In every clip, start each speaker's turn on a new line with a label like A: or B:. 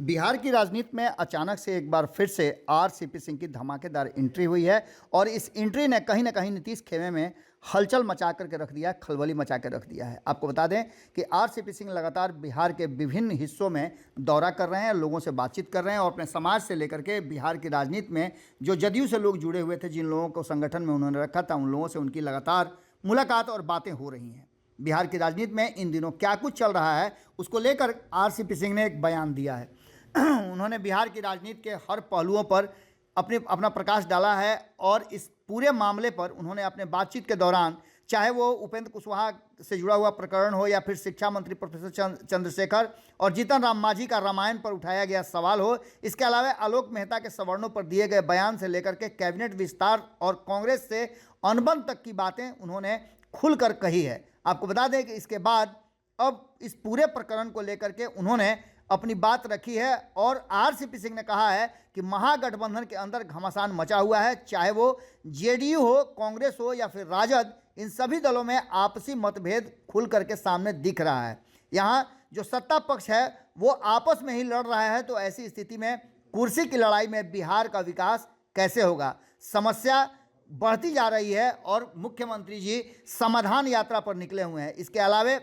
A: बिहार की राजनीति में अचानक से एक बार फिर से आरसीपी सिंह की धमाकेदार एंट्री हुई है और इस एंट्री ने कहीं ना कहीं नीतीश खेमे में हलचल मचा करके रख दिया है, खलबली मचा कर रख दिया है। आपको बता दें कि आरसीपी सिंह लगातार बिहार के विभिन्न हिस्सों में दौरा कर रहे हैं, लोगों से बातचीत कर रहे हैं और अपने समाज से लेकर के बिहार की राजनीति में जो जदयू से लोग जुड़े हुए थे, जिन लोगों को संगठन में उन्होंने रखा था, उन लोगों से उनकी लगातार मुलाकात और बातें हो रही हैं। बिहार की राजनीति में इन दिनों क्या कुछ चल रहा है, उसको लेकर आरसीपी सिंह ने एक बयान दिया है। उन्होंने बिहार की राजनीति के हर पहलुओं पर अपना प्रकाश डाला है और इस पूरे मामले पर उन्होंने अपने बातचीत के दौरान, चाहे वो उपेंद्र कुशवाहा से जुड़ा हुआ प्रकरण हो या फिर शिक्षा मंत्री प्रोफेसर चंद्रशेखर और जीतन राम मांझी का रामायण पर उठाया गया सवाल हो, इसके अलावा आलोक मेहता के सवर्णों पर दिए गए बयान से लेकर के कैबिनेट विस्तार और कांग्रेस से अनबन तक की बातें उन्होंने खुलकर कही है। आपको बता दें कि इसके बाद अब इस पूरे प्रकरण को लेकर के उन्होंने अपनी बात रखी है और आरसीपी सिंह ने कहा है कि महागठबंधन के अंदर घमासान मचा हुआ है, चाहे वो जेडीयू हो, कांग्रेस हो या फिर राजद, इन सभी दलों में आपसी मतभेद खुल करके सामने दिख रहा है। यहाँ जो सत्ता पक्ष है वो आपस में ही लड़ रहा है, तो ऐसी स्थिति में कुर्सी की लड़ाई में बिहार का विकास कैसे होगा? समस्या बढ़ती जा रही है और मुख्यमंत्री जी समाधान यात्रा पर निकले हुए हैं। इसके अलावा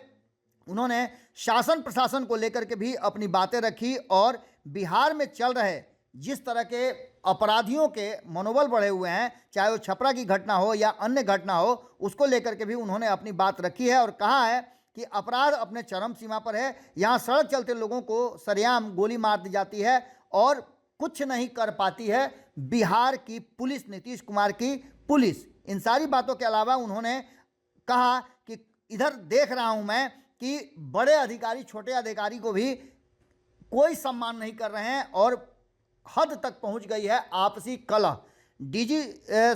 A: उन्होंने शासन प्रशासन को लेकर के भी अपनी बातें रखी और बिहार में चल रहे जिस तरह के अपराधियों के मनोबल बढ़े हुए हैं, चाहे वो छपरा की घटना हो या अन्य घटना हो, उसको लेकर के भी उन्होंने अपनी बात रखी है और कहा है कि अपराध अपने चरम सीमा पर है। यहाँ सड़क चलते लोगों को सरेआम गोली मार दी जाती है और कुछ नहीं कर पाती है बिहार की पुलिस, नीतीश कुमार की पुलिस। इन सारी बातों के अलावा उन्होंने कहा कि इधर देख रहा हूं मैं कि बड़े अधिकारी छोटे अधिकारी को भी कोई सम्मान नहीं कर रहे हैं और हद तक पहुंच गई है आपसी कलह। डीजी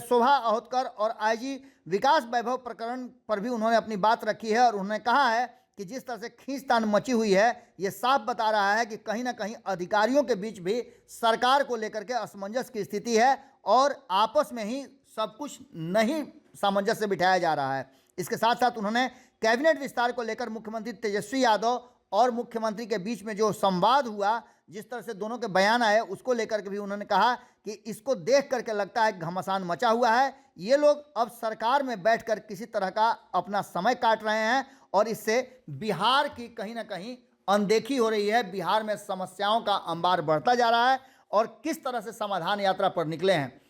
A: शोभा अहोतकर और आईजी विकास वैभव प्रकरण पर भी उन्होंने अपनी बात रखी है और उन्होंने कहा है कि जिस तरह से खींचतान मची हुई है, ये साफ बता रहा है कि कहीं ना कहीं अधिकारियों के बीच भी सरकार को लेकर के असमंजस की स्थिति है और आपस में ही सब कुछ नहीं सामंजस्य बिठाया जा रहा है। इसके साथ साथ उन्होंने कैबिनेट विस्तार को लेकर मुख्यमंत्री तेजस्वी यादव और मुख्यमंत्री के बीच में जो संवाद हुआ, जिस तरह से दोनों के बयान आए, उसको लेकर के भी उन्होंने कहा कि इसको देख करके लगता है घमासान मचा हुआ है। ये लोग अब सरकार में बैठकर किसी तरह का अपना समय काट रहे हैं और इससे बिहार की कहीं ना कहीं अनदेखी हो रही है। बिहार में समस्याओं का अंबार बढ़ता जा रहा है और किस तरह से समाधान यात्रा पर निकले हैं।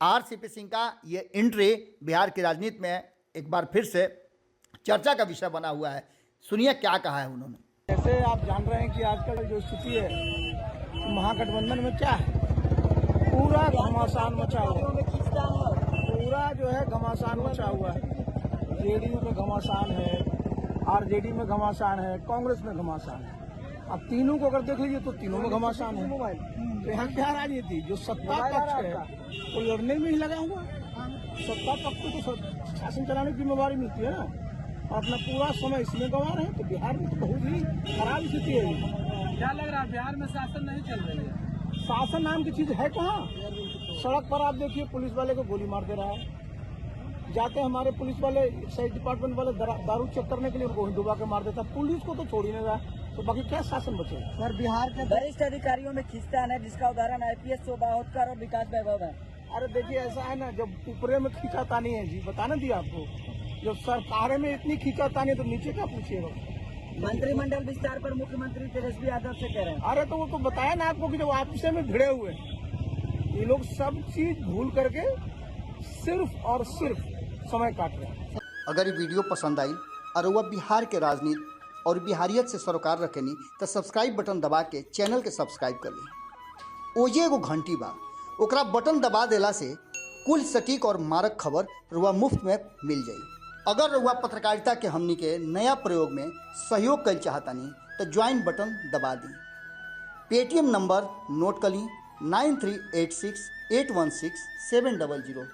A: आरसीपी सिंह का ये एंट्री बिहार की राजनीति में एक बार फिर से चर्चा का विषय बना हुआ है। सुनिए क्या कहा है उन्होंने।
B: जैसे आप जान रहे हैं कि आजकल जो स्थिति है महागठबंधन में क्या है, पूरा घमासान मचा हुआ है, पूरा जो है घमासान मचा हुआ है। जेडीयू में घमासान है, आरजेडी में घमासान है, कांग्रेस में घमासान है। अब तीनों को अगर देख लीजिए तो तीनों में घमासान है। तो यहाँ क्या राजनीति, जो सत्ता पक्ष है वो लड़ने में ही लगा हुआ है। सत्ता पक्ष को शासन चलाने की जिम्मेवारी मिलती है ना, और अपना पूरा समय इसमें गंवा रहे हैं। तो बिहार में तो बहुत ही खराब स्थिति है।
C: क्या लग रहा है बिहार में शासन नहीं चल रही है?
B: शासन नाम की चीज है कहाँ? सड़क पर आप देखिए पुलिस वाले को गोली मार दे रहा है। जाते हमारे पुलिस वाले, एक्साइज डिपार्टमेंट वाले दारू चेक करने के लिए उनको डुबा के मार देता। पुलिस को तो छोड़ ही नहीं रहा, तो बाकी क्या शासन बचे?
C: सर, बिहार के वरिष्ठ अधिकारियों में खींचतान है, जिसका उदाहरण आईपीएस शोभा अहोतकर और विकास वैभव है।
B: अरे देखिए ऐसा है ना, जब ऊपरे में खींचातानी है जी, बताना दिया आपको, जब सरकार में इतनी खींचातानी है तो नीचे क्या पूछिएगा?
C: मंत्रिमंडल विस्तार पर मुख्यमंत्री तेजस्वी यादव से कह रहे हैं।
B: अरे तो वो तो बताया ना आपको कि जब आपसे में भिड़े हुए ये लोग सब चीज भूल करके सिर्फ और सिर्फ समय काट रहे हैं।
A: अगर ये वीडियो पसंद आई और वह बिहार के राजनीति और बिहारियत से सरोकार रखेनी तो सब्सक्राइब बटन दबा के चैनल के सब्सक्राइब कर ली। ओजे एगो घंटी बा, ओकरा बटन दबा देला से कुल सटीक और मारक खबर रुआ मुफ्त में मिल जाई। अगर रुआ पत्रकारिता के हमनी के नया प्रयोग में सहयोग कर चाहतानी तो ज्वाइन बटन दबा दी। पेटीएम नंबर नोट कर ली 9386816700।